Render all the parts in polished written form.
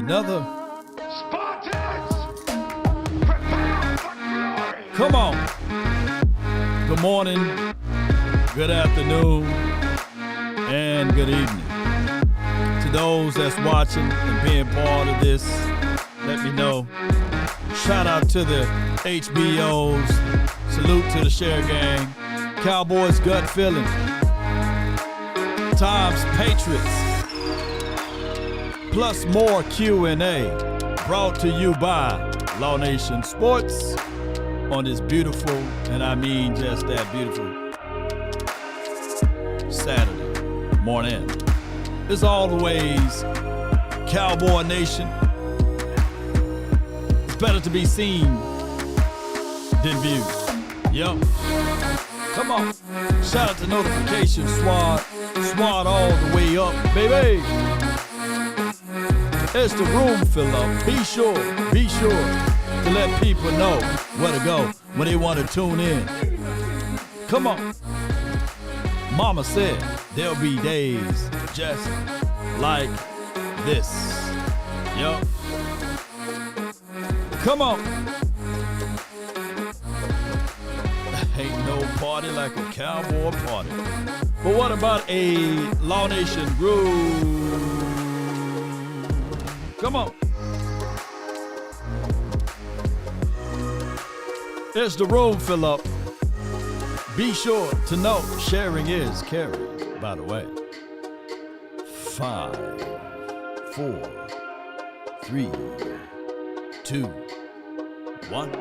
another. Spartans, prepare for glory. Come on. Good morning, good afternoon, and good evening. To those that's watching and being part of this, let me know. Shout out to the HBOs. Salute to the Share Gang. Cowboys gut feeling. Times Patriots. Plus more Q&A. Brought to you by Law Nation Sports on this beautiful, and I mean just that beautiful, Saturday morning. As always, Cowboy Nation. It's better to be seen than viewed. Yup. Come on. Shout out to Notification Squad. Squad all the way up, baby. As the room fill up, be sure to let people know where to go when they want to tune in. Come on. Mama said there'll be days just like this. Yup. Come on. Ain't no party like a cowboy party. But what about a Law Nation groove? Come on. As the room fill up, be sure to know sharing is caring, by the way. 5, 4, 3, 2, 1.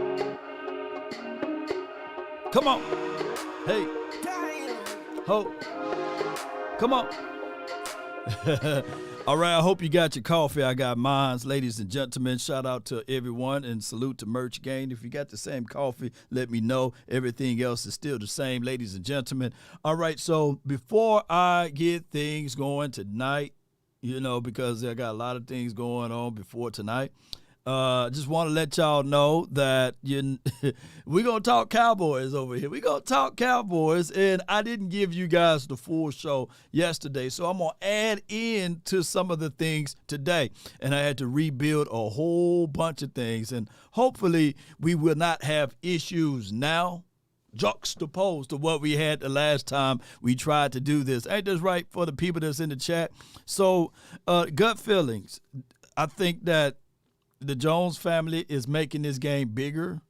Come on. Hey. Ho. Come on. All right, I hope you got your coffee. I got mine. Ladies and gentlemen, shout out to everyone and salute to Merch Gang. If you got the same coffee, let me know. Everything else is still the same, ladies and gentlemen. All right, so before I get things going tonight, because I got a lot of things going on before tonight, just want to let y'all know that we're going to talk Cowboys over here. We're going to talk Cowboys, and I didn't give you guys the full show yesterday, so I'm going to add in to some of the things today. And I had to rebuild a whole bunch of things, and hopefully we will not have issues now juxtaposed to what we had the last time we tried to do this. Ain't this right for the people that's in the chat? So, gut feelings. I think that the Jones family is making this game bigger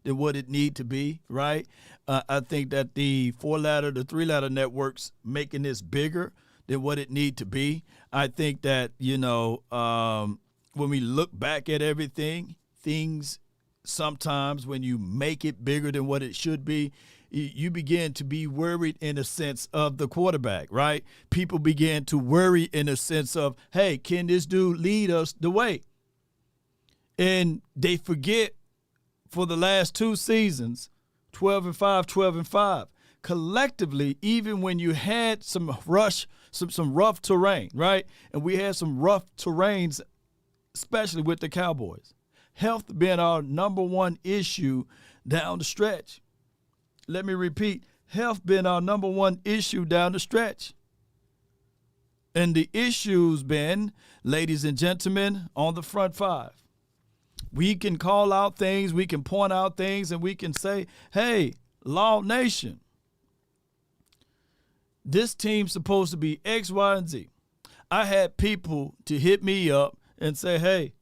than what it need to be, right? I think that the 3-letter networks making this bigger than what it need to be. I think that, when we look back at everything, things sometimes when you make it bigger than what it should be, you begin to be worried in a sense of the quarterback, right? People begin to worry in a sense of, hey, can this dude lead us the way? And they forget for the last 2 seasons, 12-5, 12-5. Collectively, even when you had some rough terrain, right? And we had some rough terrains, especially with the Cowboys. Health being our number one issue down the stretch. Let me repeat, health being our number one issue down the stretch. And the issues been, ladies and gentlemen, on the front 5. We can call out things, we can point out things, and we can say, hey, Law Nation, this team's supposed to be X, Y, and Z. I had people to hit me up and say, hey,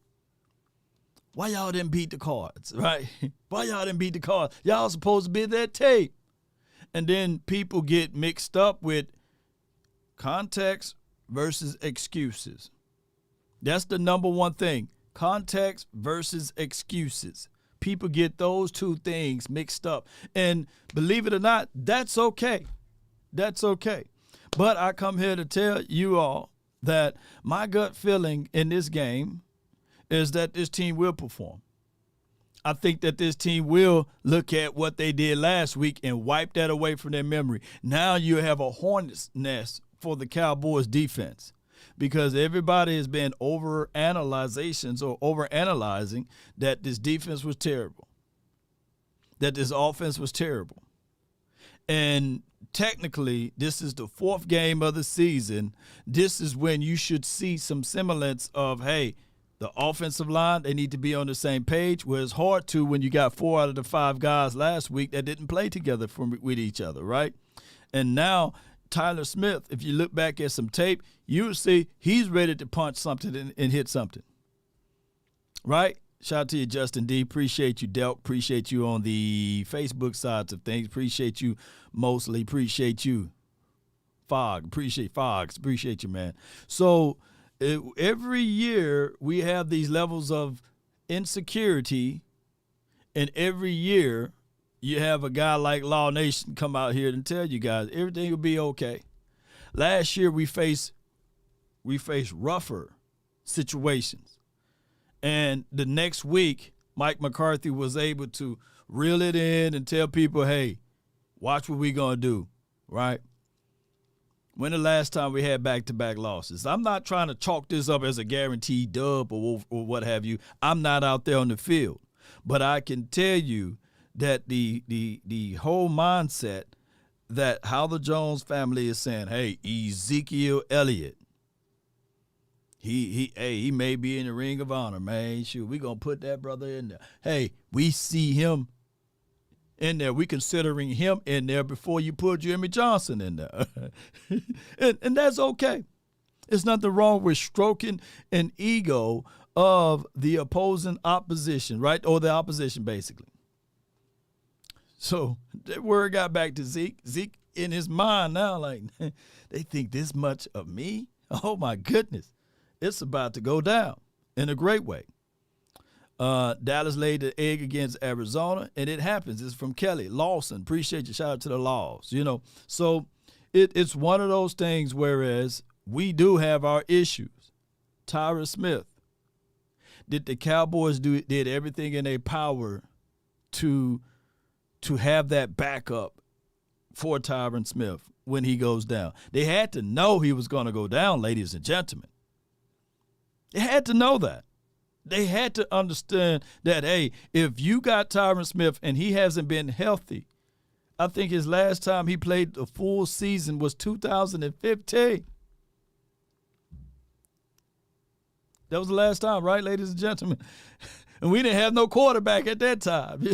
why y'all didn't beat the Cards, right? Why y'all didn't beat the Cards? Y'all supposed to be that tape. And then people get mixed up with context versus excuses. That's the number one thing. Context versus excuses. People get those two things mixed up. And believe it or not, that's okay. That's okay. But I come here to tell you all that my gut feeling in this game is that this team will perform. I think that this team will look at what they did last week and wipe that away from their memory. Now you have a hornet's nest for the Cowboys defense. Because everybody has been overanalyzing that this defense was terrible, that this offense was terrible. And technically, this is the 4th game of the season. This is when you should see some semblance of, hey, The offensive line, they need to be on the same page. Well, it's hard to when you got 4 out of the 5 guys last week that didn't play together with each other, right? And now Tyler Smith, if you look back at some tape, you will see he's ready to punch something and hit something, right? Shout out to you, Justin D. Appreciate you, Delk. Appreciate you on the Facebook sides of things. Appreciate you, mostly. Appreciate you, Fogg. Appreciate you, man. So every year we have these levels of insecurity, and every year you have a guy like Law Nation come out here and tell you guys everything will be okay. Last year we faced rougher situations, and the next week Mike McCarthy was able to reel it in and tell people, hey, watch what we gonna do, right? When the last time we had back-to-back losses? I'm not trying to chalk this up as a guaranteed dub or what have you. I'm not out there on the field. But I can tell you that the whole mindset that how the Jones family is saying, hey, Ezekiel Elliott, he may be in the Ring of Honor, man. Shoot, we going to put that brother in there. Hey, we see him in there. We considering him in there before you put Jimmy Johnson in there. and that's okay. There's nothing wrong with stroking an ego of the opposing opposition, right? Or the opposition, basically. So that word got back to Zeke. Zeke in his mind now, like, they think this much of me? Oh, my goodness. It's about to go down in a great way. Dallas laid the egg against Arizona, and it happens. It's from Kelly Lawson. Appreciate you. Shout out to the Laws. So it's one of those things. Whereas we do have our issues. Tyron Smith, did the Cowboys did everything in their power to have that backup for Tyron Smith when he goes down? They had to know he was going to go down, ladies and gentlemen. They had to know that. They had to understand that, hey, if you got Tyron Smith and he hasn't been healthy, I think his last time he played the full season was 2015. That was the last time, right, ladies and gentlemen? And we didn't have no quarterback at that time.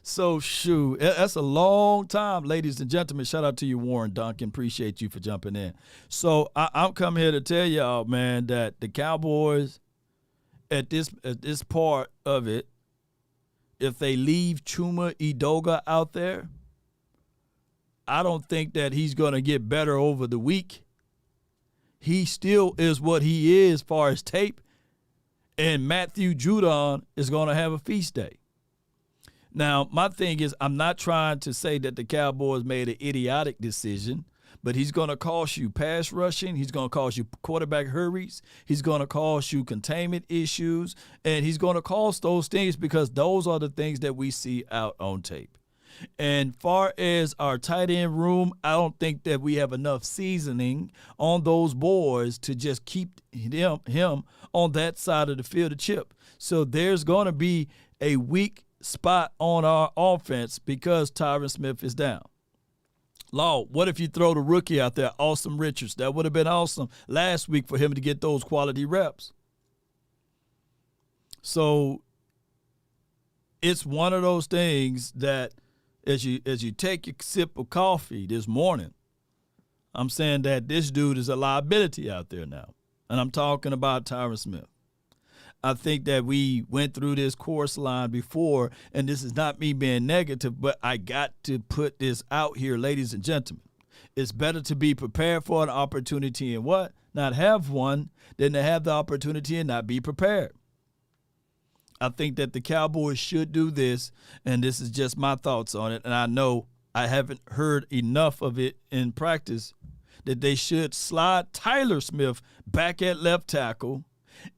So, shoot, that's a long time, ladies and gentlemen. Shout out to you, Warren Duncan. Appreciate you for jumping in. So I'm coming here to tell y'all, man, that the Cowboys, at this part of it, if they leave Chuma Edoga out there, I don't think that he's going to get better over the week. He still is what he is as far as tape, and Matthew Judon is going to have a feast day. Now, my thing is, I'm not trying to say that the Cowboys made an idiotic decision, but he's going to cost you pass rushing. He's going to cost you quarterback hurries. He's going to cost you containment issues. And he's going to cost those things because those are the things that we see out on tape. And far as our tight end room, I don't think that we have enough seasoning on those boys to just keep him on that side of the field to chip. So there's going to be a weak spot on our offense because Tyron Smith is down. Law, what if you throw the rookie out there, Austin Richards? That would have been awesome last week for him to get those quality reps. So it's one of those things that as you take your sip of coffee this morning, I'm saying that this dude is a liability out there now. And I'm talking about Tyron Smith. I think that we went through this course line before, and this is not me being negative, but I got to put this out here, ladies and gentlemen. It's better to be prepared for an opportunity and what? Not have one than to have the opportunity and not be prepared. I think that the Cowboys should do this, and this is just my thoughts on it, and I know I haven't heard enough of it in practice, that they should slide Tyler Smith back at left tackle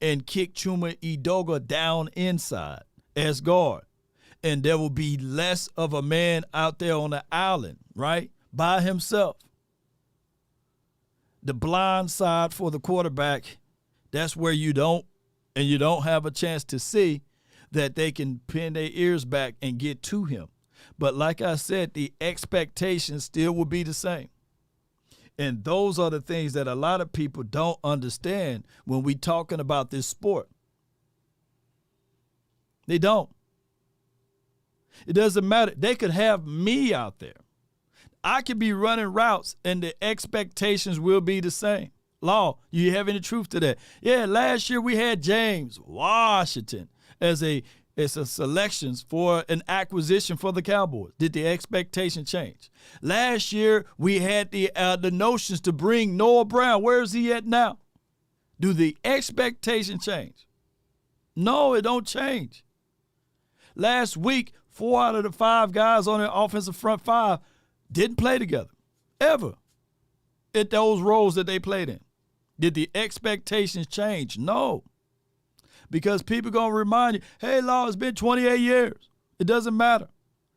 and kick Chuma Edoga down inside as guard. And there will be less of a man out there on the island, right, by himself. The blind side for the quarterback, that's where you don't have a chance to see that they can pin their ears back and get to him. But like I said, the expectations still will be the same. And those are the things that a lot of people don't understand when we talking about this sport. They don't. It doesn't matter. They could have me out there. I could be running routes, and the expectations will be the same. Law, you have any truth to that? Yeah, last year we had James Washington as a selections for an acquisition for the Cowboys. Did the expectation change? Last year we had the notions to bring Noah Brown. Where is he at now? Do the expectation change? No, it don't change. Last week, 4 out of the 5 guys on the offensive front 5 didn't play together, ever, at those roles that they played in. Did the expectations change? No. Because people are going to remind you, hey, Law, it's been 28 years. It doesn't matter.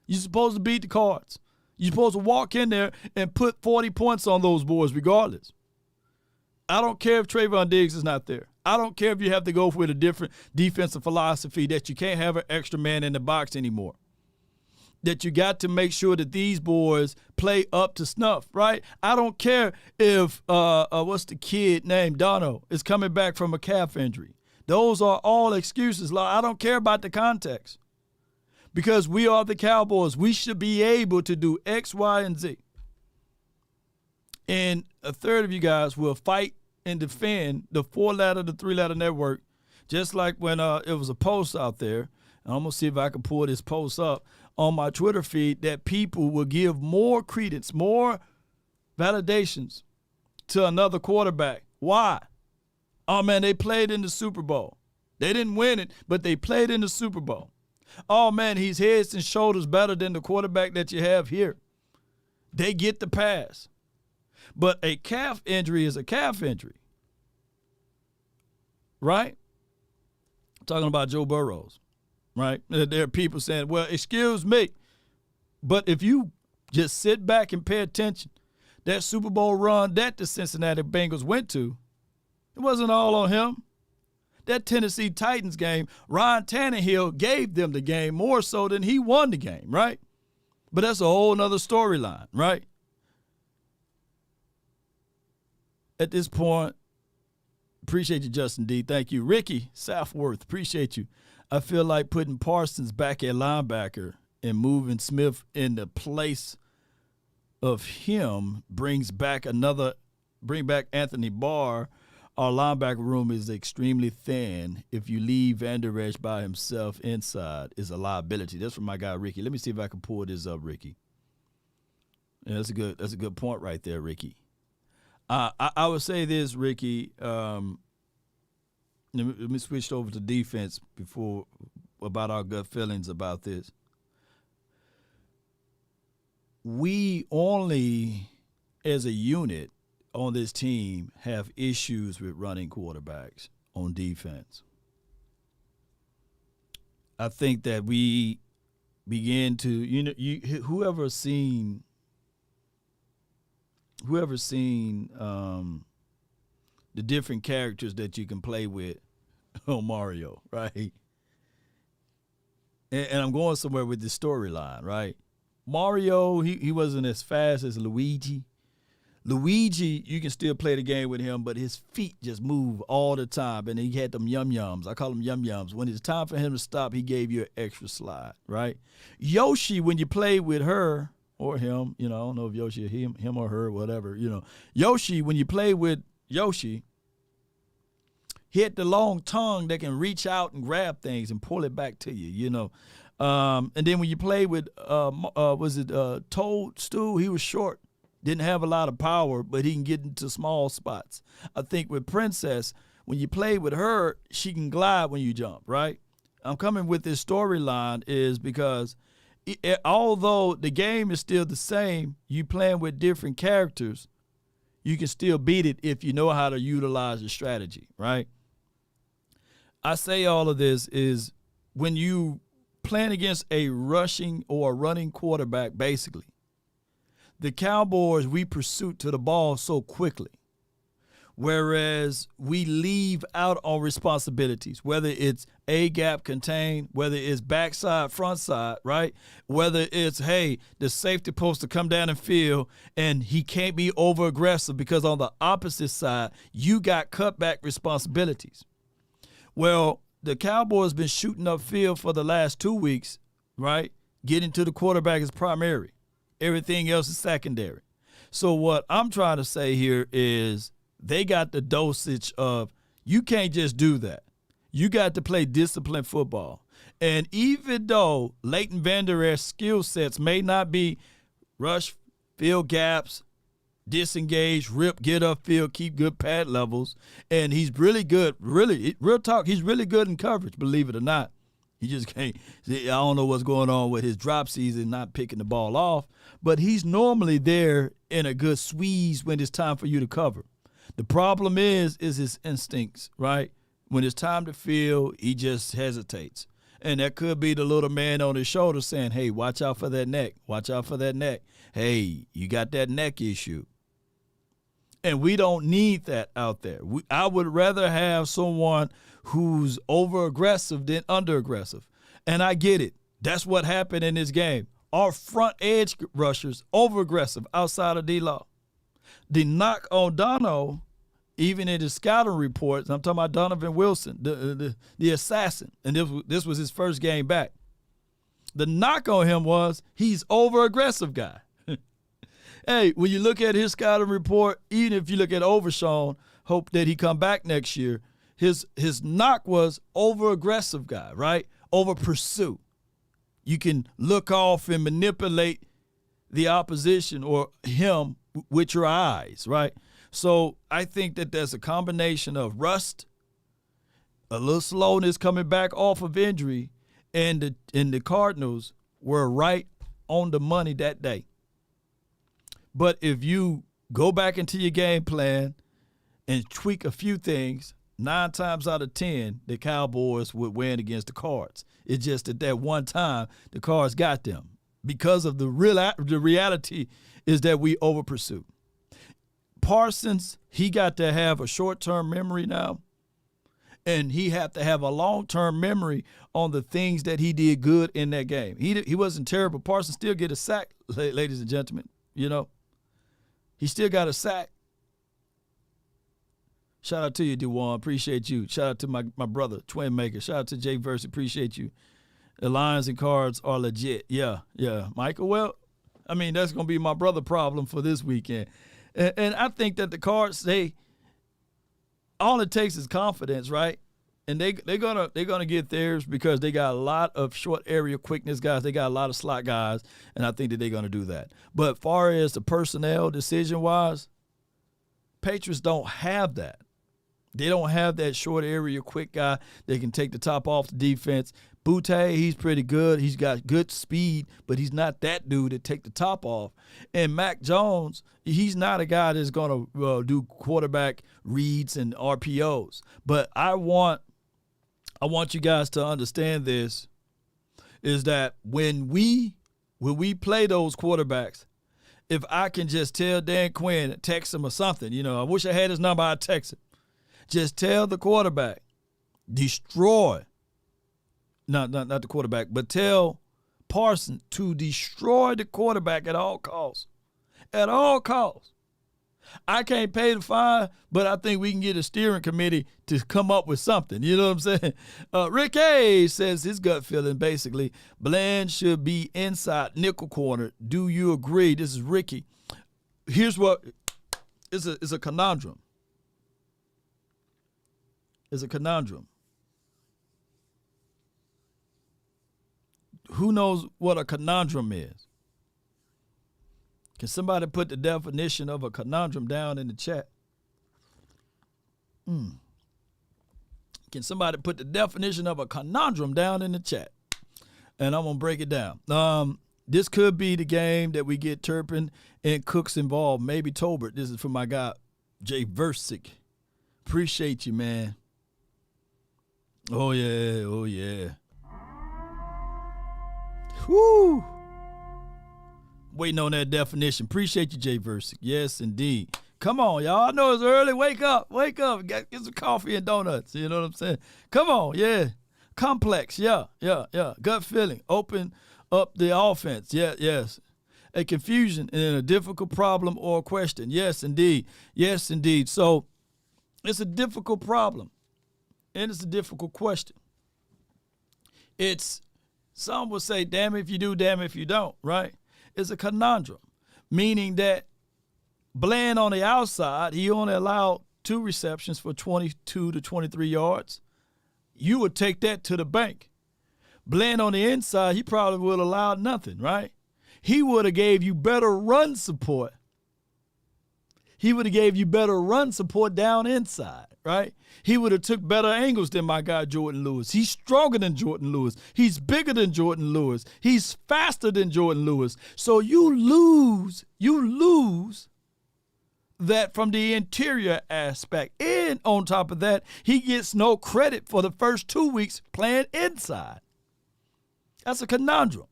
You're supposed to beat the Cards. You're supposed to walk in there and put 40 points on those boards regardless. I don't care if Trayvon Diggs is not there. I don't care if you have to go with a different defensive philosophy, that you can't have an extra man in the box anymore. That you got to make sure that these boys play up to snuff, right? I don't care if, what's the kid named Dono is coming back from a calf injury. Those are all excuses. I don't care about the context. Because we are the Cowboys. We should be able to do X, Y, and Z. And a third of you guys will fight and defend the 4-letter, the 3-letter network, just like when it was a post out there. And I'm going to see if I can pull this post up on my Twitter feed, that people will give more credence, more validations to another quarterback. Why? Oh, man, they played in the Super Bowl. They didn't win it, but they played in the Super Bowl. Oh, man, he's heads and shoulders better than the quarterback that you have here. They get the pass. But a calf injury is a calf injury. Right? I'm talking about Joe Burrows. Right? There are people saying, well, excuse me, but if you just sit back and pay attention, that Super Bowl run that the Cincinnati Bengals went to, it wasn't all on him. That Tennessee Titans game, Ryan Tannehill gave them the game more so than he won the game, right? But that's a whole nother storyline, right? At this point, appreciate you, Justin D. Thank you. Ricky Southworth, appreciate you. I feel like putting Parsons back at linebacker and moving Smith in the place of him bring back Anthony Barr. Our linebacker room is extremely thin. If you leave Van Der Esch by himself inside, is a liability. That's from my guy Ricky. Let me see if I can pull this up, Ricky. Yeah, that's a good point right there, Ricky. I would say this, Ricky. Let me switch over to defense before about our gut feelings about this. We only, as a unit on this team, have issues with running quarterbacks on defense. I think that we begin to, whoever's seen the different characters that you can play with on Mario, right? And I'm going somewhere with this storyline, right? Mario, he wasn't as fast as Luigi. Luigi, you can still play the game with him, but his feet just move all the time, and he had them yum-yums. I call them yum-yums. When it's time for him to stop, he gave you an extra slide, right? Yoshi, when you play with her or him, I don't know if Yoshi, him or her, whatever, Yoshi, when you play with Yoshi, he had the long tongue that can reach out and grab things and pull it back to you, And then when you play with, Toadstool, he was short. Didn't have a lot of power, but he can get into small spots. I think with Princess, when you play with her, she can glide when you jump, right? I'm coming with this storyline is because although the game is still the same, you playing with different characters, you can still beat it if you know how to utilize the strategy, right? I say all of this is when you playing against a rushing or a running quarterback, basically, the Cowboys, we pursuit to the ball so quickly, whereas we leave out on responsibilities, whether it's A-gap contain, whether it's backside, front side, right? Whether it's, hey, the safety supposed to come down and field, and he can't be over-aggressive because on the opposite side, you got cutback responsibilities. Well, the Cowboys been shooting upfield for the last 2 weeks, right? Getting to the quarterback is primary. Everything else is secondary. So what I'm trying to say here is they got the dosage of you can't just do that. You got to play disciplined football. And even though Leighton Vander Esch's skill sets may not be rush, fill gaps, disengage, rip, get upfield, keep good pad levels, and he's really good, really, real talk, he's really good in coverage, believe it or not. He just can't. I don't know what's going on with his drop season, not picking the ball off, but he's normally there in a good squeeze when it's time for you to cover. The problem is his instincts, right? When it's time to field, he just hesitates. And that could be the little man on his shoulder saying, hey, watch out for that neck. Watch out for that neck. Hey, you got that neck issue. And we don't need that out there. I would rather have someone who's over-aggressive than under-aggressive. And I get it. That's what happened in this game. Our front edge rushers, over-aggressive outside of D-Law. The knock on Dono, even in his scouting reports, I'm talking about Donovan Wilson, the assassin, and this was his first game back. The knock on him was he's over-aggressive guy. Hey, when you look at his scouting report, even if you look at Overshawn, hope that he come back next year, his knock was over-aggressive guy, right? Over-pursue. You can look off and manipulate the opposition or him with your eyes, right? So I think that there's a combination of rust, a little slowness coming back off of injury, and the Cardinals were right on the money that day. But if you go back into your game plan and tweak a few things, 9 times out of 10, the Cowboys would win against the Cards. It's just that one time the Cards got them because of the reality is that we over-pursue. Parsons, he got to have a short-term memory now, and he had to have a long-term memory on the things that he did good in that game. He wasn't terrible. Parsons still get a sack, ladies and gentlemen, you know. He still got a sack. Shout out to you, DeJuan. Appreciate you. Shout out to my brother, Twin Maker. Shout out to Jay Verse. Appreciate you. The Lions and Cards are legit. Yeah. Michael, well, I mean, that's going to be my brother problem for this weekend. And I think that the Cards, all it takes is confidence, right? And they're gonna get theirs because they got a lot of short area quickness guys. They got a lot of slot guys, and I think that they're gonna do that. But far as the personnel decision wise, Patriots don't have that. They don't have that short area quick guy that can take the top off the defense. Butte, he's pretty good. He's got good speed, but he's not that dude that take the top off. And Mac Jones, he's not a guy that's going to do quarterback reads and RPOs. But I want you guys to understand this, is that when we play those quarterbacks, if I can just tell Dan Quinn, text him or something, I wish I had his number, I'd text him. Just tell the quarterback, destroy. Not the quarterback, but tell Parsons to destroy the quarterback at all costs. At all costs. I can't pay the fine, but I think we can get a steering committee to come up with something. You know what I'm saying? Rick A says his gut feeling basically, Bland should be inside nickel corner. Do you agree? This is Ricky. Here's what is a conundrum. It's a conundrum. Who knows what a conundrum is? Can somebody put the definition of a conundrum down in the chat? Can somebody put the definition of a conundrum down in the chat? And I'm going to break it down. This could be the game that we get Turpin and Cooks involved. Maybe Tolbert. This is for my guy, Jay Versick. Appreciate you, man. Oh, yeah. Whoo! Waiting on that definition. Appreciate you, Jay Versick. Yes, indeed. Come on, y'all. I know it's early. Wake up. Get some coffee and donuts. You know what I'm saying? Come on, yeah. Complex, yeah. Gut feeling. Open up the offense. Yes. A confusion and a difficult problem or question. Yes, indeed. So it's a difficult problem, and it's a difficult question. It's, some would say, damn if you do, damn if you don't, right? It's a conundrum, meaning that Bland on the outside, he only allowed 2 receptions for 22 to 23 yards. You would take that to the bank. Bland on the inside, he probably would have allowed nothing, right? He would have gave you better run support. He would have gave you better run support down inside, right? He would have took better angles than my guy Jordan Lewis. He's stronger than Jordan Lewis. He's bigger than Jordan Lewis. He's faster than Jordan Lewis. So you lose that from the interior aspect. And on top of that, he gets no credit for the first 2 weeks playing inside. That's a conundrum.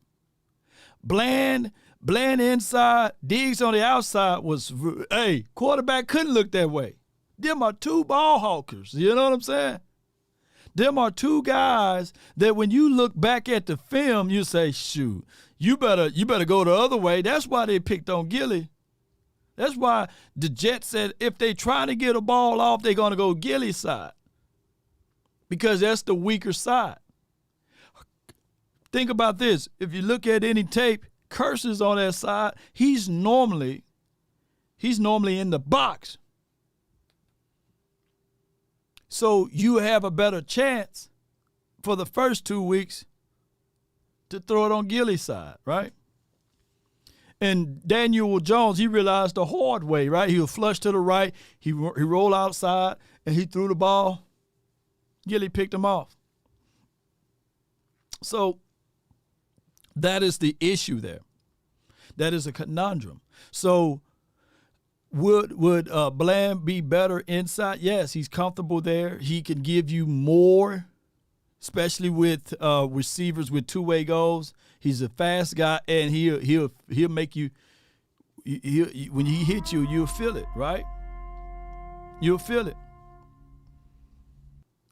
Bland inside, Diggs on the outside was, hey, quarterback couldn't look that way. Them are 2 ball hawkers. You know what I'm saying? Them are 2 guys that when you look back at the film, you say, shoot, you better go the other way. That's why they picked on Gilly. That's why the Jets said if they try to get a ball off, they're going to go Gilly's side because that's the weaker side. Think about this. If you look at any tape, Curse's on that side. He's normally in the box. So you have a better chance for the first 2 weeks to throw it on Gilly's side, right? And Daniel Jones, he realized the hard way, right? He was flush to the right. He rolled outside, and he threw the ball. Gilly picked him off. So that is the issue there. That is a conundrum. So would Bland be better inside? Yes, he's comfortable there. He can give you more, especially with receivers with two-way goals. He's a fast guy, and he'll make you. When he hits you, you'll feel it, right? You'll feel it.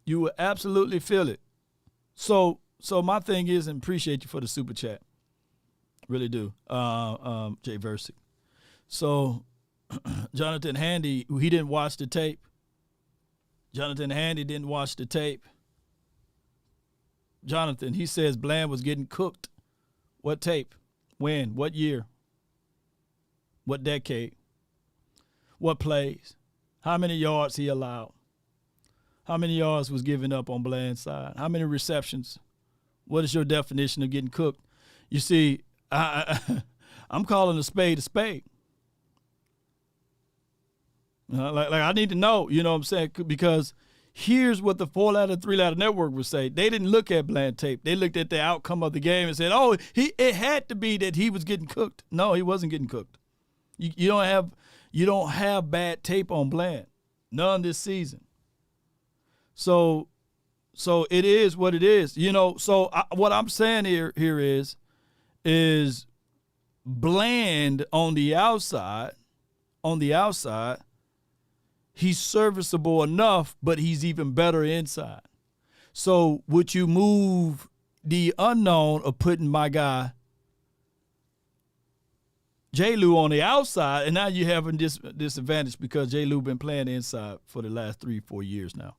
You will absolutely feel it. So my thing is, and appreciate you for the super chat, really do, Jay Versick. So Jonathan Handy, he didn't watch the tape. Jonathan Handy didn't watch the tape. Jonathan, he says Bland was getting cooked. What tape? When? What year? What decade? What plays? How many yards he allowed? How many yards was given up on Bland's side? How many receptions? What is your definition of getting cooked? You see, I'm calling a spade a spade. Like I need to know, you know what I'm saying? Because here's what the 4-letter, 3-letter network would say. They didn't look at Bland tape. They looked at the outcome of the game and said, oh, it had to be that he was getting cooked. No, he wasn't getting cooked. You don't have bad tape on Bland. None this season. So it is what it is. You know, so what I'm saying here is Bland on the outside, he's serviceable enough, but he's even better inside. So would you move the unknown of putting my guy J-Lou on the outside, and now you're having this disadvantage because J-Lou been playing inside for the last 3-4 years now.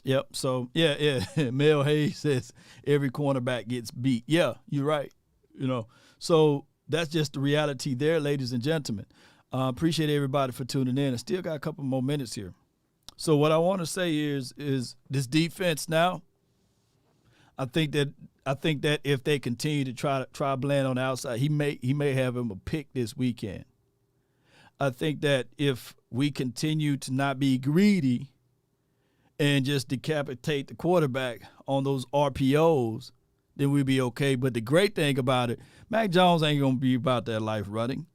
Yep. So yeah. Mel Hayes says every cornerback gets beat. Yeah, you're right. You know, so that's just the reality there, ladies and gentlemen. Appreciate everybody for tuning in. I still got a couple more minutes here. So what I want to say is this defense now. I think that if they continue to try Bland on the outside, he may have him a pick this weekend. I think that if we continue to not be greedy and just decapitate the quarterback on those RPOs, then we'll be okay. But the great thing about it, Mac Jones ain't gonna be about that life running.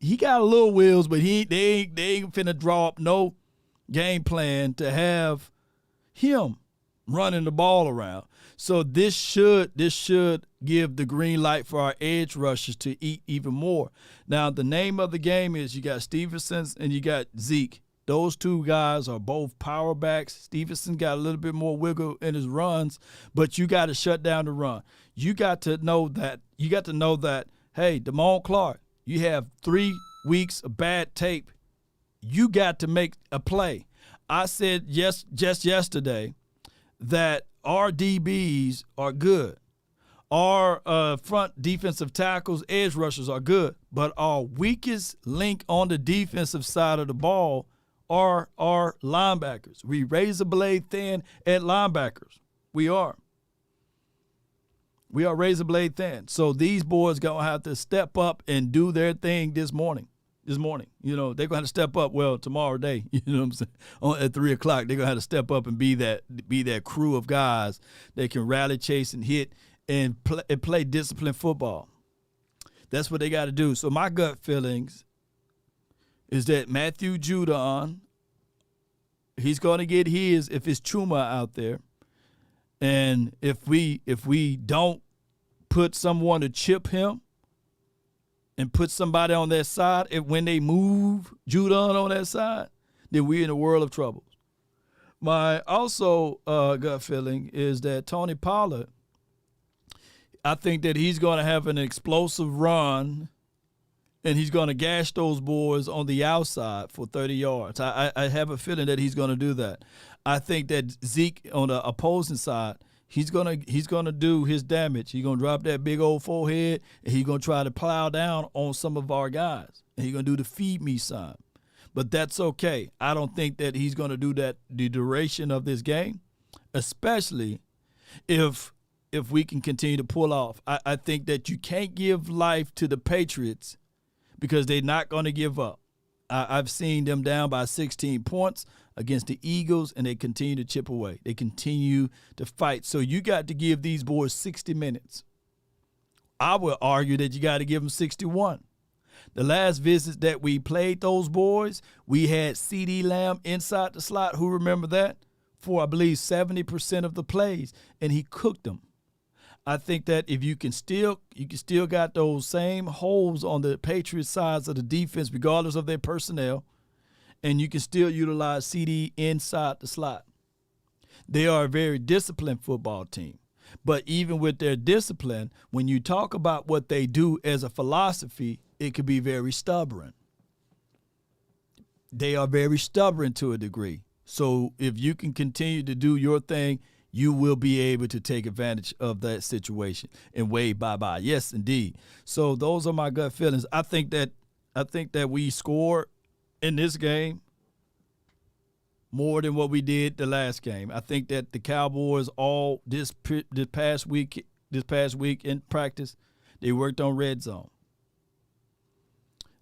He got a little wheels, but they ain't finna draw up no game plan to have him running the ball around. So this should give the green light for our edge rushers to eat even more. Now, the name of the game is you got Stevenson and you got Zeke. Those two guys are both power backs. Stevenson got a little bit more wiggle in his runs, but you got to shut down the run. You got to know that. Hey, Damone Clark, you have 3 weeks of bad tape. You got to make a play. I said just yesterday that our DBs are good. Our front defensive tackles, edge rushers are good. But our weakest link on the defensive side of the ball are our linebackers. We razor blade thin at linebackers. We are. We are razor blade thin. So these boys going to have to step up and do their thing this morning. They're going to have to step up, tomorrow day, you know what I'm saying? At 3 o'clock, they're going to have to step up and be that crew of guys that can rally, chase, and hit and play disciplined football. That's what they got to do. So my gut feelings is that Matthew Judon, he's going to get his if it's Chuma out there. And if we don't put someone to chip him and put somebody on that side, when they move Judon on that side, then we're in a world of trouble. My also gut feeling is that Tony Pollard, I think that he's going to have an explosive run, and he's going to gash those boys on the outside for 30 yards. I have a feeling that he's going to do that. I think that Zeke on the opposing side, he's gonna do his damage. He's gonna drop that big old forehead, and he's gonna try to plow down on some of our guys. And he's gonna do the feed me sign. But that's okay. I don't think that he's gonna do that the duration of this game, especially if we can continue to pull off. I think that you can't give life to the Patriots because they're not gonna give up. I've seen them down by 16 points against the Eagles, and they continue to chip away. They continue to fight. So you got to give these boys 60 minutes. I would argue that you got to give them 61. The last visit that we played those boys, we had CeeDee Lamb inside the slot. Who remember that? For, I believe, 70% of the plays, and he cooked them. I think that if you can still got those same holes on the Patriots sides of the defense, regardless of their personnel, and you can still utilize CD inside the slot. They are a very disciplined football team. But even with their discipline, when you talk about what they do as a philosophy, it could be very stubborn. They are very stubborn to a degree. So if you can continue to do your thing, you will be able to take advantage of that situation and wave bye-bye. Yes, indeed. So those are my gut feelings. I think that we scored in this game more than what we did the last game. I think that the Cowboys all this past week in practice, they worked on red zone.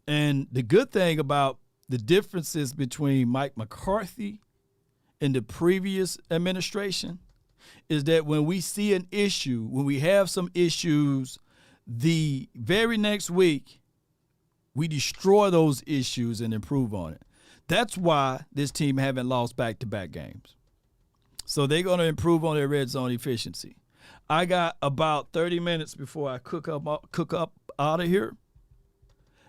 And the good thing about the differences between Mike McCarthy and the previous administration is that when we see an issue, when we have some issues, the very next week, we destroy those issues and improve on it. That's why this team haven't lost back-to-back games. So they're going to improve on their red zone efficiency. I got about 30 minutes before I cook up out of here.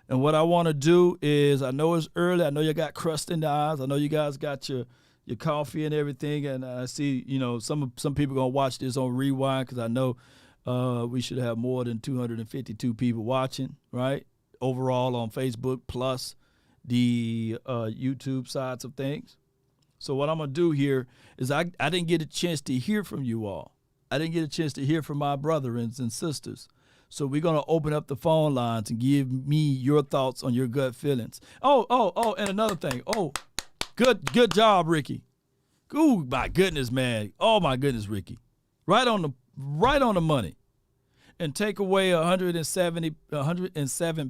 And what I want to do is, I know it's early. I know you got crust in the eyes. I know you guys got your coffee and everything. And I see, some people going to watch this on rewind because I know we should have more than 252 people watching, right? Overall on Facebook plus the YouTube sides of things. So what I'm going to do here is I didn't get a chance to hear from you all. I didn't get a chance to hear from my brothers and sisters. So we're going to open up the phone lines and give me your thoughts on your gut feelings. Oh, and another thing. Oh, good job, Ricky. Ooh, my goodness, man. Oh, my goodness, Ricky. Right on the money. And take away 107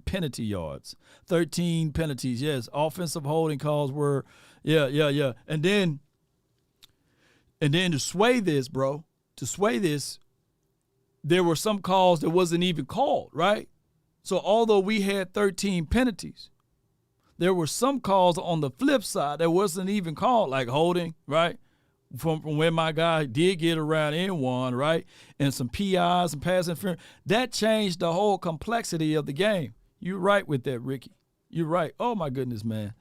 penalty yards, 13 penalties. Yes, offensive holding calls were, yeah. And then to sway this, there were some calls that wasn't even called, right? So although we had 13 penalties, there were some calls on the flip side that wasn't even called, like holding, right? From when my guy did get around in one, right? And some PIs and pass interference. That changed the whole complexity of the game. You're right with that, Ricky. You're right. Oh, my goodness, man.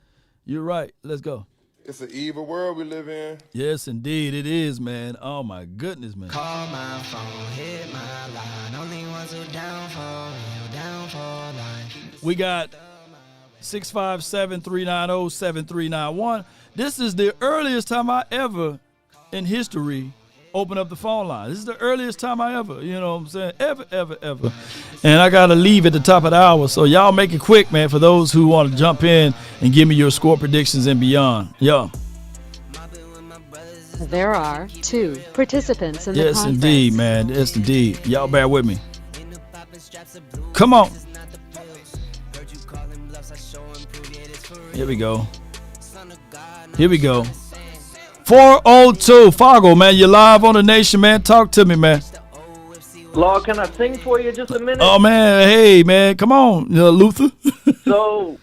You're right. Let's go. It's an evil world we live in. Yes, indeed. It is, man. Oh, my goodness, man. Call my phone, hit my line. Only ones who down for line. We got 657-390-7391. This is the earliest time I ever in history open up the phone line. This is the earliest time I ever, you know what I'm saying, ever. And I got to leave at the top of the hour. So y'all make it quick, man, for those who want to jump in and give me your score predictions and beyond. Yeah. There are 2 participants in the Yes, conference. indeed, man. Yes, indeed. Y'all bear with me. Come on. Here we go. 402 Fargo, man. You're live on the Nation, man. Talk to me, man. Law, can I sing for you just a minute? Oh, man. Hey, man. Come on, Luther. So,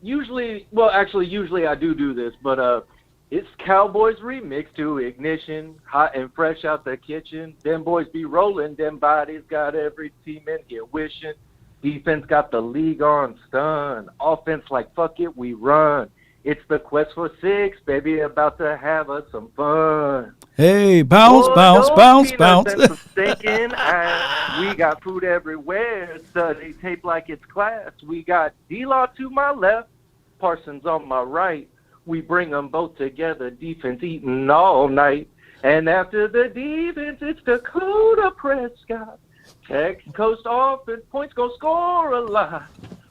usually I do this, but it's Cowboys remix to Ignition, hot and fresh out the kitchen. Them boys be rolling, them bodies got every team in here wishing. Defense got the league on stun. Offense like, fuck it, we run. It's the quest for 6, baby, about to have us some fun. Hey, bounce. We got food everywhere. Study tape like it's class. We got D-Law to my left, Parsons on my right. We bring them both together, defense eating all night. And after the defense, it's Dakota Prescott. Texas Coast offense, points go score a lot.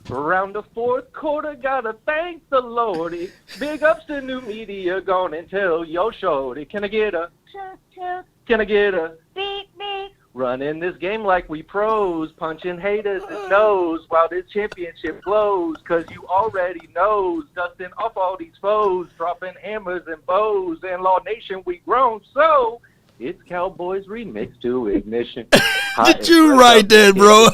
Around the fourth quarter, gotta thank the Lordy. Big ups to new media, gonna tell yo shorty. Can I get a? Can I get a? Running this game like we pros, punching haters in the nose while this championship glows. Cause you already knows, dusting off all these foes, dropping hammers and bows. And Law Nation, we grown, so it's Cowboys remix to Ignition. Did you write that, bro?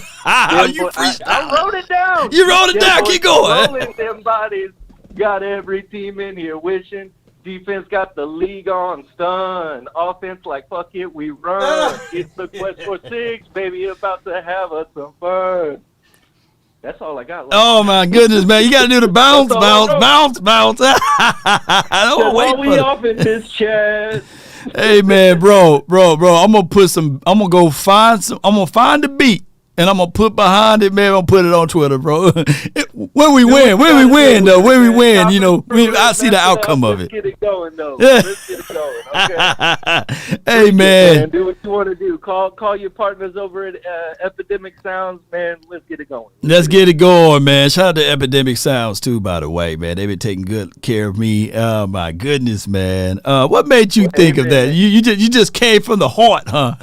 You freestyle. I wrote it down. You wrote it down. Keep going. Rolling them bodies, got every team in here wishing. Defense got the league on stun. Offense like, fuck it, we run. It's the quest for 6, baby, about to have us some fun. That's all I got. Oh, my goodness, man. You got to do the bounce. Don't wait we for it. off in this chat. Hey, man, bro. I'm going to go find I'm going to find the beat. And I'm going to put behind it, man. I'm going to put it on Twitter, bro. When we win, you know, I see the outcome of it. Let's get it going, though. Let's get it going, okay? Hey, man. Do what you want to do. Call your partners over at Epidemic Sounds, man. Let's get it going. Let's get it going, man. Shout out to Epidemic Sounds, too, by the way, man. They've been taking good care of me. Oh, my goodness, man. What made you think of that? You just came from the heart, huh?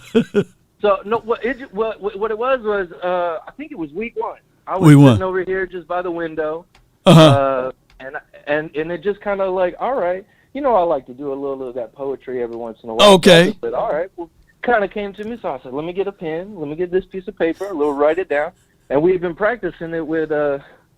So no, what it was I think it was week 1. I was sitting over here just by the window, and it just kind of like, all right, you know, I like to do a little of that poetry every once in a while. Okay. But all right, well, kind of came to me, so I said, let me get a pen, let me get this piece of paper, we'll write it down, and we've been practicing it with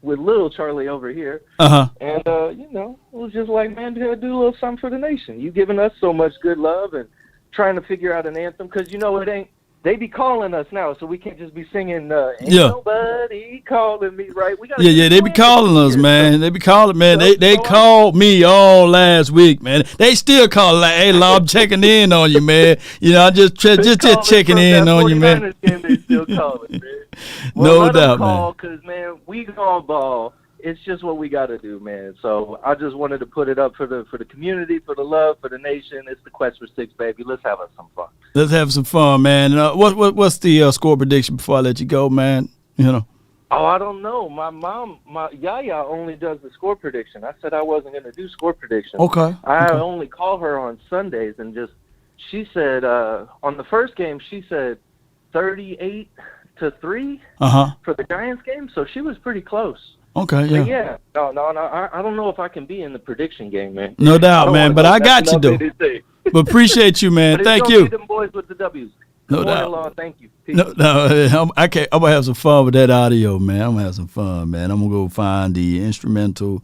little Charlie over here, and you know, it was just like, man, do a little something for the nation. You giving us so much good love and trying to figure out an anthem, because you know it ain't. They be calling us now, so we can't just be singing, ain't nobody calling me, right? We gotta they be calling us, man. They be calling, man. They called me all last week, man. They still call, like, hey, Law, I'm checking in on you, man. You know, I just checking in on you, man. They still calling, man. No doubt, man. Because, man, we gonna ball. It's just what we got to do, man. So I just wanted to put it up for the community, for the love, for the nation. It's the quest for 6, baby. Let's have us some fun. Let's have some fun, man. What's the score prediction before I let you go, man? You know. Oh, I don't know. My Yaya only does the score prediction. I said I wasn't going to do score prediction. Okay. I only call her on Sundays, and she said on the first game she said 38-3 for the Giants game. So she was pretty close. Okay, yeah. But yeah, no. I don't know if I can be in the prediction game, man. No doubt, man. But I got you, though. But appreciate you, man. Thank you. Them boys with the W's. No doubt. Law, thank you. Peace. No, I'm gonna have some fun with that audio, man. I'm gonna have some fun, man. I'm gonna go find the instrumental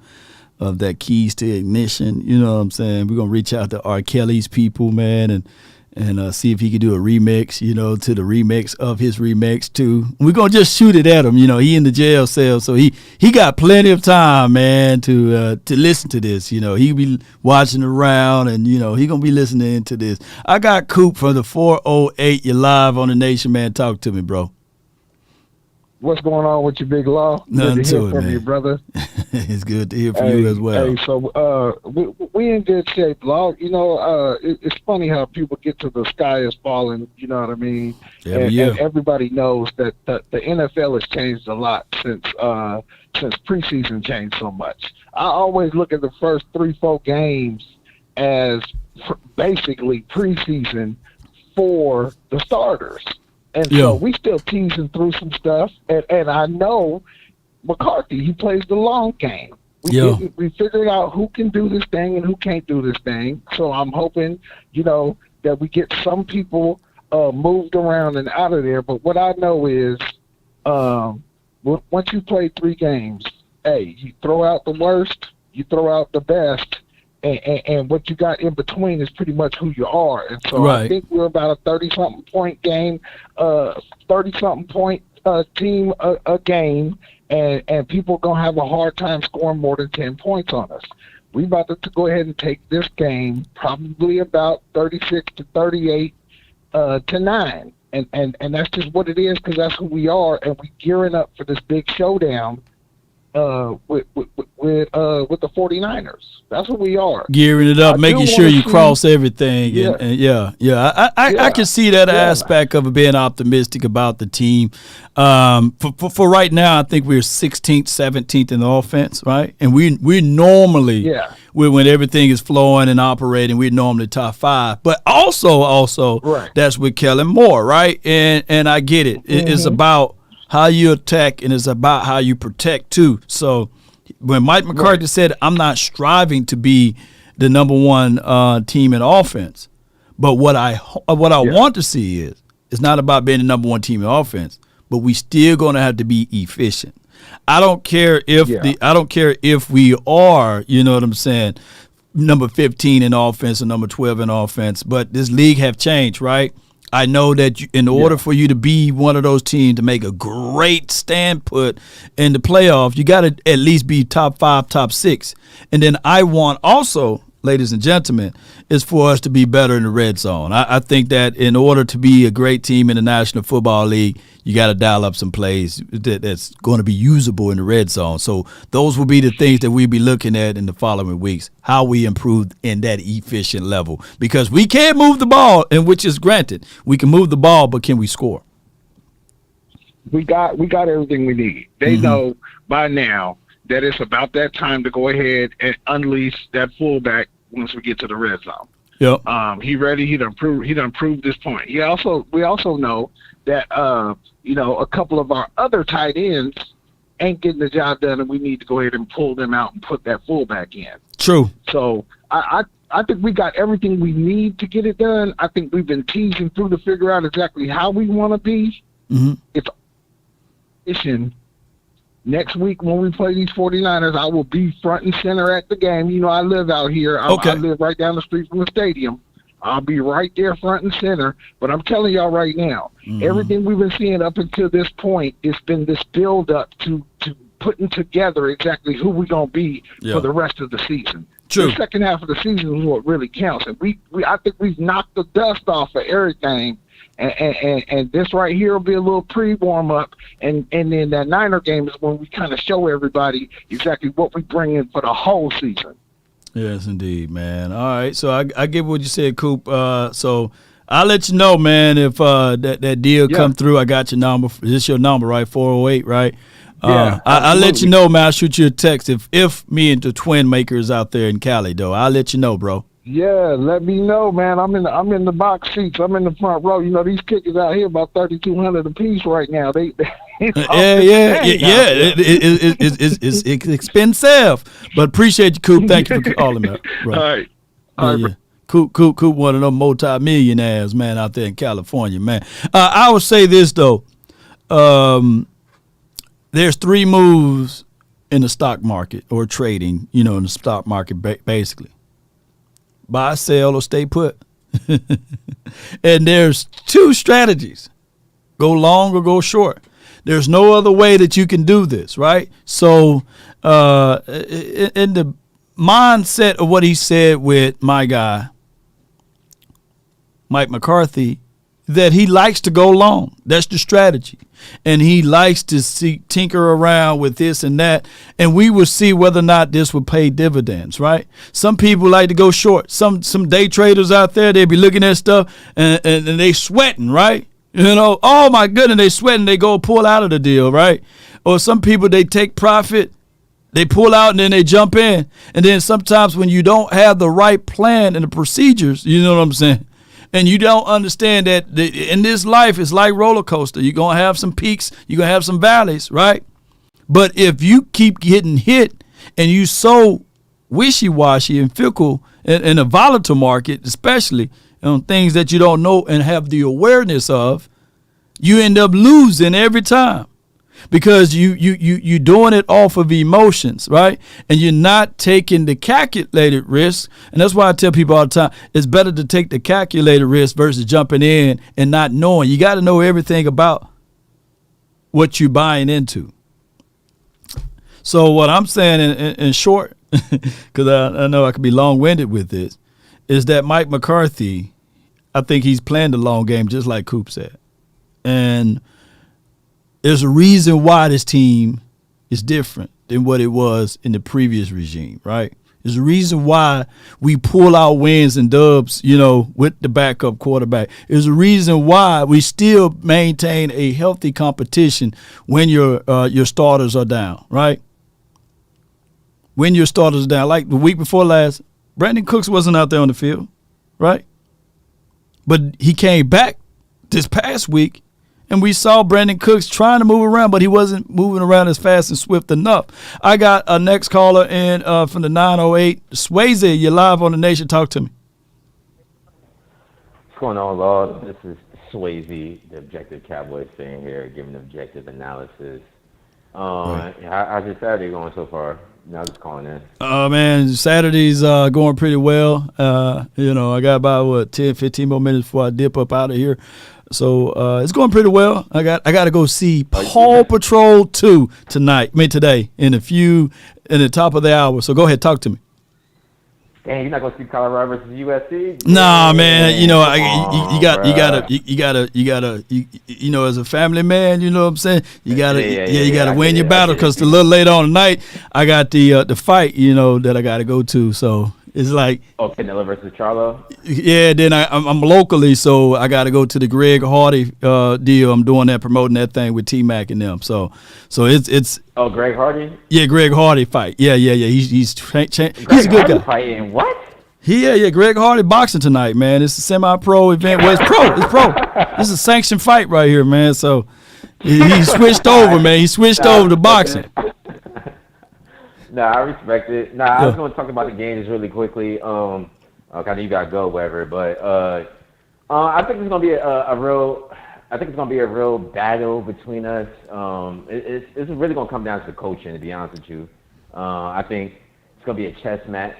of that Keys to Ignition. You know what I'm saying? We're gonna reach out to R. Kelly's people, man, and see if he could do a remix, you know, to the remix of his remix too. We're gonna just shoot it at him, you know. He in the jail cell, so he got plenty of time, man, to listen to this. You know, he be watching around, and you know he gonna be listening to this. I got Coop from the 408. You're live on the Nation, man. Talk to me, bro. What's going on with you, Big Law? Nothing Good to to hear it, from man. you, brother. It's good to hear from you as well. Hey, so we in good shape, Law. You know, it's funny how people get to the sky is falling. You know what I mean? Every year. And everybody knows that the NFL has changed a lot since preseason changed so much. I always look at the first 3-4 games as basically preseason for the starters. And so we still teasing through some stuff. And I know McCarthy, he plays the long game. We figured out who can do this thing and who can't do this thing. So I'm hoping, you know, that we get some people moved around and out of there. But what I know is once you play 3 games, hey, you throw out the worst, you throw out the best, and what you got in between is pretty much who you are. And so I think we're about a 30-something point game, 30-something point team a game, and people are going to have a hard time scoring more than 10 points on us. We're about to go ahead and take this game probably about 36-38 to 9. And that's just what it is, because that's who we are, and we're gearing up for this big showdown with the 49ers. That's what we are. Gearing it up, making sure you cross everything. I can see that aspect of it, being optimistic about the team. For right now, I think we're 16th, 17th in the offense, right? And we normally, when everything is flowing and operating, we're normally top 5. But also that's with Kellen Moore, right? And I get it. It's about how you attack, and it's about how you protect too. So when Mike McCarthy said, I'm not striving to be the number 1 team in offense, but what I want to see is, it's not about being the number 1 team in offense, but we still going to have to be efficient. I don't care if we are, you know what I'm saying, number 15 in offense or number 12 in offense, but this league have changed, right? I know that in order for you to be one of those teams to make a great stand put in the playoffs, you got to at least be top 5, top 6. And then I want also, ladies and gentlemen, is for us to be better in the red zone. I think that in order to be a great team in the National Football League, you got to dial up some plays that's going to be usable in the red zone. So those will be the things that we'll be looking at in the following weeks, how we improve in that efficient level. Because we can't move the ball, and which is granted. We can move the ball, but can we score? We got everything we need. They know by now that it's about that time to go ahead and unleash that fullback once we get to the red zone. Yep. He ready. He done proved this point. We also know that a couple of our other tight ends ain't getting the job done, and we need to go ahead and pull them out and put that fullback in. True. So I think we got everything we need to get it done. I think we've been teasing through to figure out exactly how we want to be. It's next week when we play these 49ers, I will be front and center at the game. You know, I live out here. I live right down the street from the stadium. I'll be right there front and center. But I'm telling y'all right now, everything we've been seeing up until this point, it's been this build-up to putting together exactly who we're going to be for the rest of the season. True. The second half of the season is what really counts. And I think we've knocked the dust off of everything. And this right here will be a little pre-warm-up, and then that Niner game is when we kind of show everybody exactly what we bring in for the whole season. Yes, indeed, man. All right, so I get what you said, Coop. So I'll let you know, man, if that deal come through. I got your number. Is this your number, right? 408, right? I'll let you know, man. I'll shoot you a text if me and the twin makers out there in Cali, though. I'll let you know, bro. Yeah, let me know, man. I'm in the box seats. I'm in the front row. You know, these kickers out here about $3,200 a piece right now. It's expensive. But appreciate you, Coop. Thank you for calling me. All right. Coop, one of them multi-millionaires, man, out there in California, man. I would say this though. There's 3 moves in the stock market or trading. You know, in the stock market, basically. Buy, sell, or stay put. And there's 2 strategies. Go long or go short. There's no other way that you can do this, right? So in the mindset of what he said with my guy, Mike McCarthy, that he likes to go long. That's the strategy. And he likes to tinker around with this and that. And we will see whether or not this will pay dividends, right? Some people like to go short. Some day traders out there, they be looking at stuff and they sweating, right? You know, oh my goodness, they sweating, they go pull out of the deal, right? Or some people, they take profit, they pull out and then they jump in. And then sometimes when you don't have the right plan and the procedures, you know what I'm saying? And you don't understand that in this life, it's like roller coaster. You're going to have some peaks. You're going to have some valleys, right? But if you keep getting hit and you so wishy-washy and fickle in a volatile market, especially on things that you don't know and have the awareness of, you end up losing every time. Because you're doing it off of emotions, right? And you're not taking the calculated risk. And that's why I tell people all the time, it's better to take the calculated risk versus jumping in and not knowing. You got to know everything about what you're buying into. So what I'm saying in short, because I know I could be long-winded with this, is that Mike McCarthy, I think he's playing the long game just like Coop said. And there's a reason why this team is different than what it was in the previous regime, right? There's a reason why we pull out wins and dubs, you know, with the backup quarterback. There's a reason why we still maintain a healthy competition when your starters are down, right? When your starters are down. Like the week before last, Brandon Cooks wasn't out there on the field, right? But he came back this past week. And we saw Brandon Cooks trying to move around, but he wasn't moving around as fast and swift enough. I got a next caller in from the 908. Swayze, you're live on The Nation. Talk to me. What's going on, Lord? This is Swayze, the Objective Cowboys fan here, giving objective analysis. How's your Saturday going so far? No, just calling in. Man, Saturday's going pretty well. You know, I got about, 10, 15 more minutes before I dip up out of here. So it's going pretty well. I got to go see Paw Patrol 2 today in the top of the hour. So go ahead, talk to me. Dang, you're not gonna see Colorado versus USC? Nah, man. You know, you gotta, you know, as a family man, you know what I'm saying. You gotta win your battle because a little later on tonight, I got the fight, you know, that I gotta go to. So it's like Canelo versus Charlo. Yeah, then I'm locally, so I got to go to the Greg Hardy deal. I'm doing that, promoting that thing with T-Mac and them. So it's. Oh, Greg Hardy. Yeah, Greg Hardy fight. Yeah. He's a good guy. Fighting what? Yeah. Greg Hardy boxing tonight, man. It's a semi-pro event. Well, it's pro. This is a sanctioned fight right here, man. So he switched over, man. He switched over to boxing. Nah, I respect it. Nah, I was going to talk about the game just really quickly. I know you got to go, whatever. But I think it's going to be a real battle between us. It's really going to come down to the coaching, to be honest with you. I think it's going to be a chess match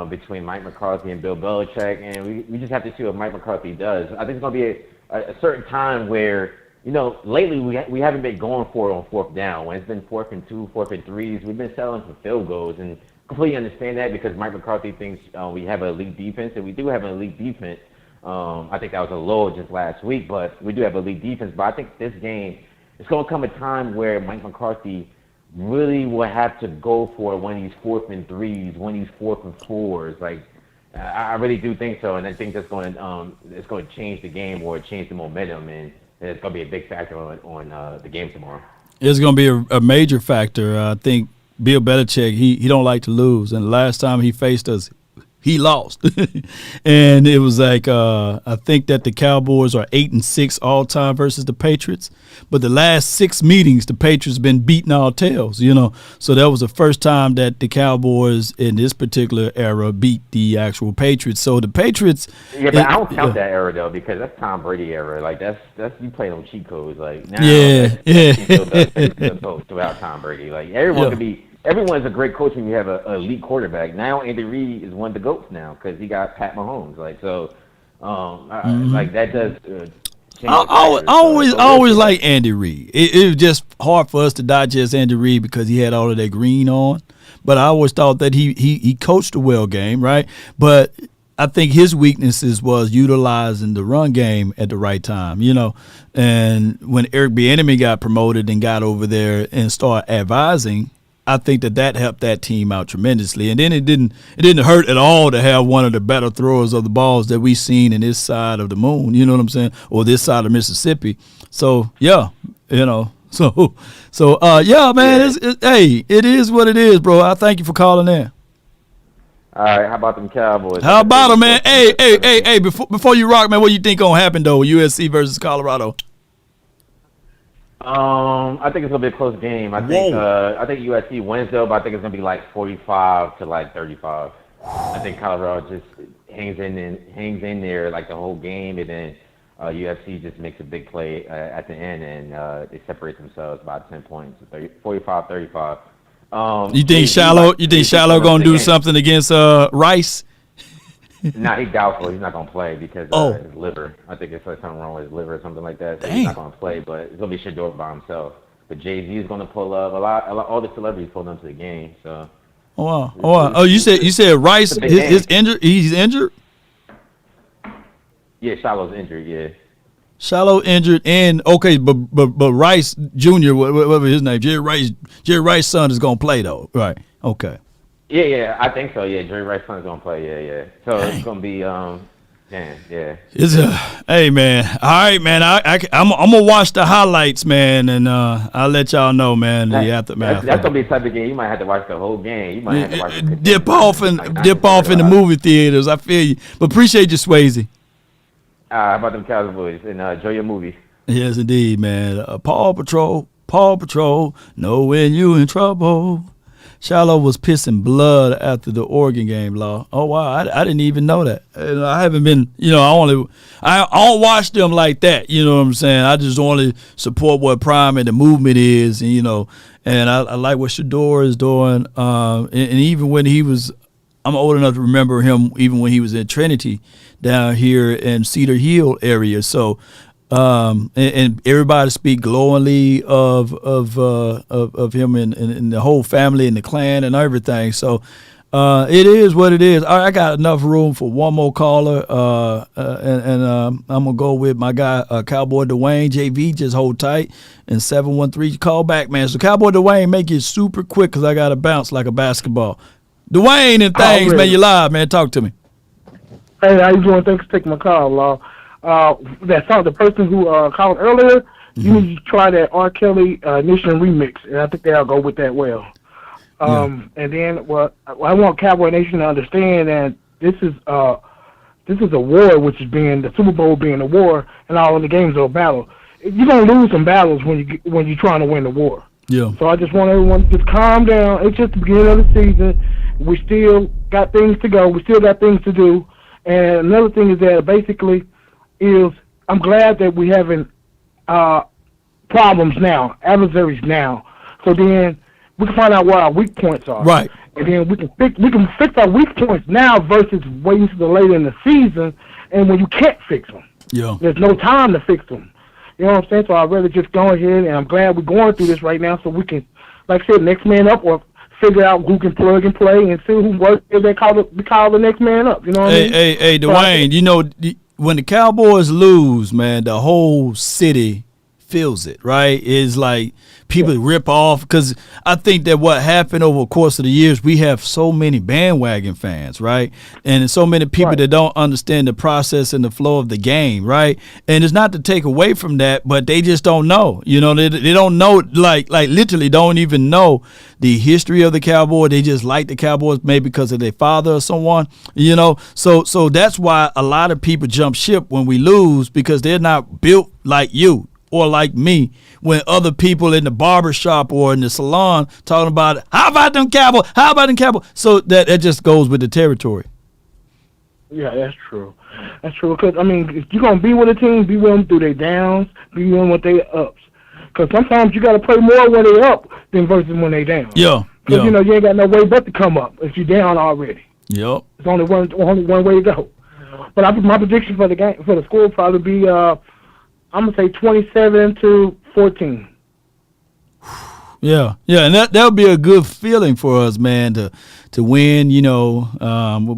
between Mike McCarthy and Bill Belichick, and we just have to see what Mike McCarthy does. I think it's going to be a certain time where, you know, lately we haven't been going for it on fourth down. When it's been 4th and 2, 4th and 3s, we've been settling for field goals, and completely understand that because Mike McCarthy thinks we have an elite defense, and we do have an elite defense. I think that was a low just last week, but we do have elite defense. But I think this game, it's going to come a time where Mike McCarthy really will have to go for one of these 4th and 3s, one of these 4th and 4s. Like, I really do think so, and I think that's going to it's going to change the game or change the momentum, and it's going to be a big factor on the game tomorrow. It's going to be a major factor. I think Bill Belichick, he don't like to lose, and the last time he faced us, he lost. And it was like I think that the Cowboys are 8-6 all time versus the Patriots. But the last 6 meetings, the Patriots been beating our tails, you know. So that was the first time that the Cowboys in this particular era beat the actual Patriots. So the Patriots. Yeah, but I don't count that era though because that's Tom Brady era. Like that's you playing on cheat codes. Like now, without Tom Brady, like everyone could be. Everyone's a great coach when you have an elite quarterback. Now Andy Reid is one of the GOATs now because he got Pat Mahomes. Like so, like that does. I always like Andy Reid. It was just hard for us to digest Andy Reid because he had all of that green on. But I always thought that he coached a well game, right? But I think his weaknesses was utilizing the run game at the right time, And when Eric Bieniemy got promoted and got over there and started advising, I think that helped that team out tremendously. And then it didn't hurt at all to have one of the better throwers of the balls that we've seen in this side of the moon, you know what I'm saying, or this side of Mississippi. So yeah, yeah, man. Hey, it is what it is, bro. I thank you for calling in. All right, how about them Cowboys? How about them, man? Hey, before you rock, man, what you think gonna happen though? USC versus Colorado. I think it's gonna be a close game. I think USC wins though, but I think it's gonna be like 45 to like 35. I think Colorado just hangs in there like the whole game, and then USC just makes a big play at the end, and they separate themselves by 10 points, 45-35. You think Shallow gonna do something against Rice? Nah, he's doubtful. He's not gonna play because his liver. I think it's like something wrong with his liver or something like that. So he's not gonna play, but it's gonna be Shedeur by himself. But Jay-Z is gonna pull up all the celebrities pulled up to the game. So. Oh wow! Oh, you said Rice is injured. He's injured. Yeah, Shallow's injured. Yeah. Shallow injured, and okay, but Rice Jr., whatever his name, Jerry Rice's son is gonna play though, right? Okay. Yeah, I think so. Yeah, Jerry Rice's son is gonna play. Yeah. So it's gonna be yeah. Hey man, all right, man. I'm gonna watch the highlights, man, and I'll let y'all know, man, the aftermath. That's gonna be a type of game you might have to watch the whole game. You might have to watch dip off in the movie theaters. I feel you, but appreciate you, Swayze. How about them Cowboys, and enjoy your movie. Yes, indeed, man. Paw Patrol, know when you in trouble. Shallow was pissing blood after the Oregon game, Law. Oh wow, I didn't even know that. I haven't been, I don't watch them like that. You know what I'm saying? I just only support what Prime and the movement is, and and I like what Shedeur is doing. And even when he was, I'm old enough to remember him even when he was in Trinity down here in Cedar Hill area. So, and everybody speak glowingly of him and the whole family and the clan and everything. So, it is what it is. I got enough room for one more caller, and I'm gonna go with my guy Cowboy Dwayne JV. Just hold tight, and 713 call back, man. So Cowboy Dwayne, make it super quick because I gotta bounce like a basketball. Dwayne and things, man. You live, man. Talk to me. Hey, how you doing? Thanks for taking my call, Law. The person who called earlier, you need to try that R. Kelly Nation remix, and I think they'll go with that well. And then, I want Cowboy Nation to understand that this is a war, which is the Super Bowl being a war, and all of the games are a battle. You're gonna lose some battles when you're trying to win the war. Yeah. So I just want everyone to just calm down. It's just the beginning of the season. We still got things to go. We still got things to do. And another thing is that basically I'm glad that we having problems now, adversaries now. So then we can find out what our weak points are. Right. And then we can fix our weak points now versus waiting till later in the season and when you can't fix them. Yeah. There's no time to fix them. You know what I'm saying? So I'd rather just go ahead, and I'm glad we're going through this right now so we can, like I said, next man up, or figure out who can plug and play and see who works if they call the next man up. You know what I mean? Hey, Dwayne, when the Cowboys lose, man, the whole city feels it, right? It's like people rip off, because I think that what happened over the course of the years, we have so many bandwagon fans, right? And so many people that don't understand the process and the flow of the game, right? And it's not to take away from that, but they just don't know. They don't know, like literally don't even know the history of the Cowboys. They just like the Cowboys maybe because of their father or someone, So that's why a lot of people jump ship when we lose, because they're not built like you or like me, when other people in the barbershop or in the salon talking about, how about them Cowboys? So that just goes with the territory. Yeah, that's true. That's true. Because, if you're going to be with a team, be with them through their downs, be with them with their ups. Because sometimes you got to play more when they up than versus when they down. Yeah. Because, you ain't got no way but to come up if you're down already. Yep. It's only one way to go. But my prediction for the game, for the score, will probably be, I'm going to say 27-14. Yeah, and that would be a good feeling for us, man, to win,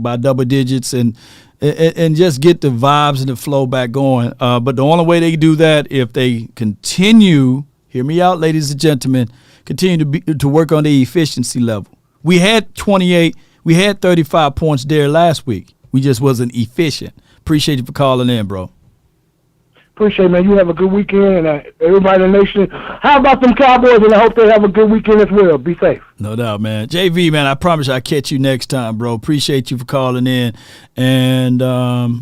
by double digits. And and just get the vibes and the flow back going. But the only way they do that if they continue, hear me out, ladies and gentlemen, continue to work on the efficiency level. We had 35 points there last week. We just wasn't efficient. Appreciate you for calling in, bro. Appreciate it, man. You have a good weekend, and everybody in the nation. How about them Cowboys? And I hope they have a good weekend as well. Be safe. No doubt, man. JV, man, I promise I'll catch you next time, bro. Appreciate you for calling in. And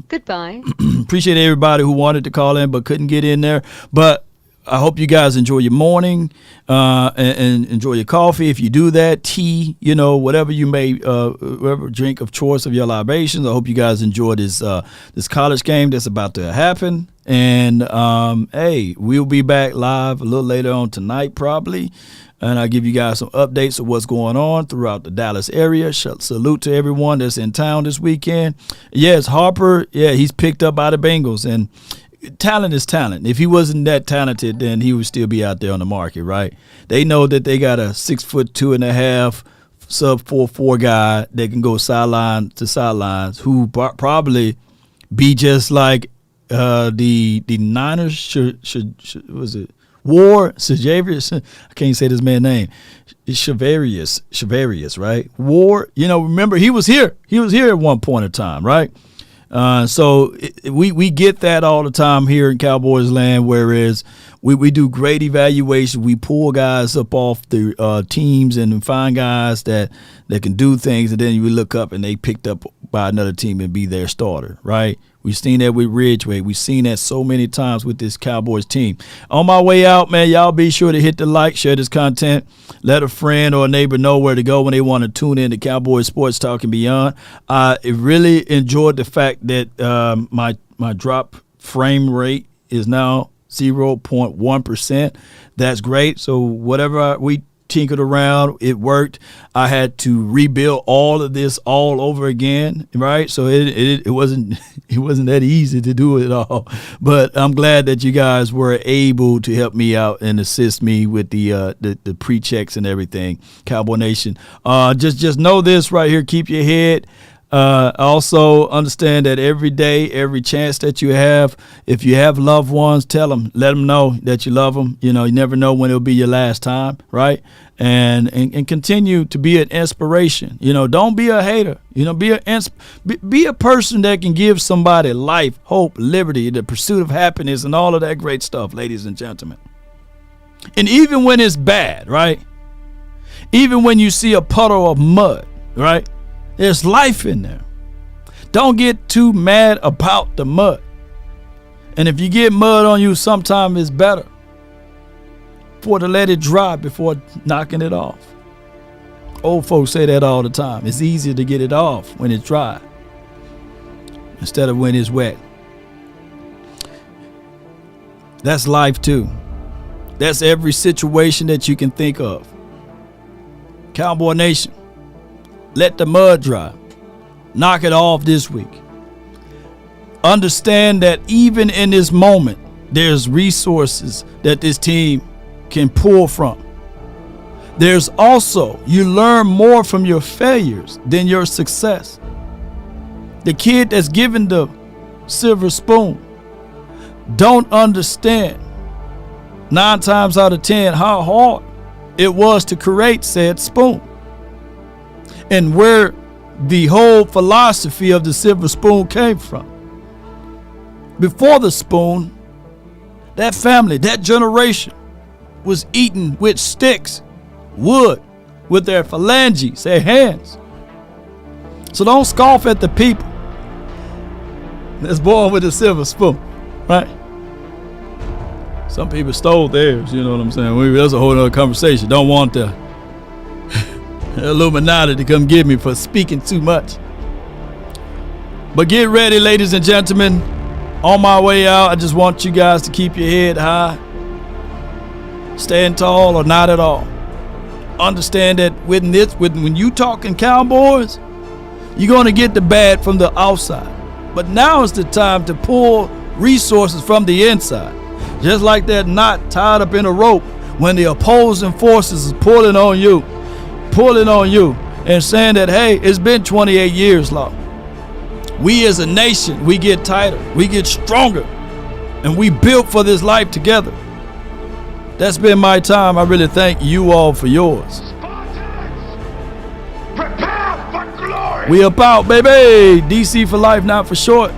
Goodbye. appreciate everybody who wanted to call in but couldn't get in there. But I hope you guys enjoy your morning and enjoy your coffee. If you do that, tea, whatever you may, whatever drink of choice of your libations. I hope you guys enjoy this college game that's about to happen. And, hey, we'll be back live a little later on tonight probably. And I'll give you guys some updates of what's going on throughout the Dallas area. Salute to everyone that's in town this weekend. Yes, Harper, he's picked up by the Bengals. And talent is talent. If he wasn't that talented, then he would still be out there on the market, right? They know that they got a 6'2.5" sub 4'4" guy that can go sideline to sidelines who probably be just like the Niners was it War Shavarius? I can't say this man's name. Shavarius, right? War. Remember he was here. He was here at one point in time, right? So we get that all the time here in Cowboys land, whereas we do great evaluation. We pull guys up off the teams and find guys that can do things, and then you look up and they picked up by another team and be their starter, right? We've seen that with Ridgeway. We've seen that so many times with this Cowboys team. On my way out, man, y'all be sure to hit the like, share this content, let a friend or a neighbor know where to go when they want to tune in to Cowboys Sports Talk and Beyond. I really enjoyed the fact that my drop frame rate is now 0.1%. That's great. So whatever we tinkered around, it worked. I had to rebuild all of this all over again, right? So it wasn't that easy to do it all. But I'm glad that you guys were able to help me out and assist me with the pre-checks and everything. Cowboy Nation, just know this right here. Keep your head. Also understand that every day, every chance that you have, if you have loved ones, let them know that you love them. You never know when it'll be your last time, right? And continue to be an inspiration. Don't be a hater. Be a person that can give somebody life, hope, liberty, the pursuit of happiness, and all of that great stuff, ladies and gentlemen. And even when it's bad, right? Even when you see a puddle of mud, right? There's life in there. Don't get too mad about the mud. And if you get mud on you, sometimes it's better to let it dry before knocking it off. Old folks say that all the time. It's easier to get it off when it's dry instead of when it's wet. That's life too. That's every situation that you can think of. Cowboy Nation, let the mud dry. Knock it off this week. Understand that even in this moment, there's resources that this team can pull from. There's also, you learn more from your failures than your success. The kid that's given the silver spoon don't understand 9 times out of 10 how hard it was to create said spoon. And where the whole philosophy of the silver spoon came from. Before the spoon, that family, that generation was eating with sticks, wood, with their phalanges, their hands. So don't scoff at the people that's born with a silver spoon, right? Some people stole theirs, you know what I'm saying? That's a whole other conversation. Don't want the Illuminati to come get me for speaking too much. But get ready, ladies and gentlemen. On my way out, I just want you guys to keep your head high. Stand tall or not at all. Understand that when you talking Cowboys, you're going to get the bad from the outside. But now is the time to pull resources from the inside. Just like that knot tied up in a rope when the opposing forces is pulling on you and saying that, hey, it's been 28 years, Law. we as a nation, we get tighter, we get stronger, and we built for this life together. That's been my time. I really thank you all for yours. Prepare for glory. We about, baby. DC for life, not for short.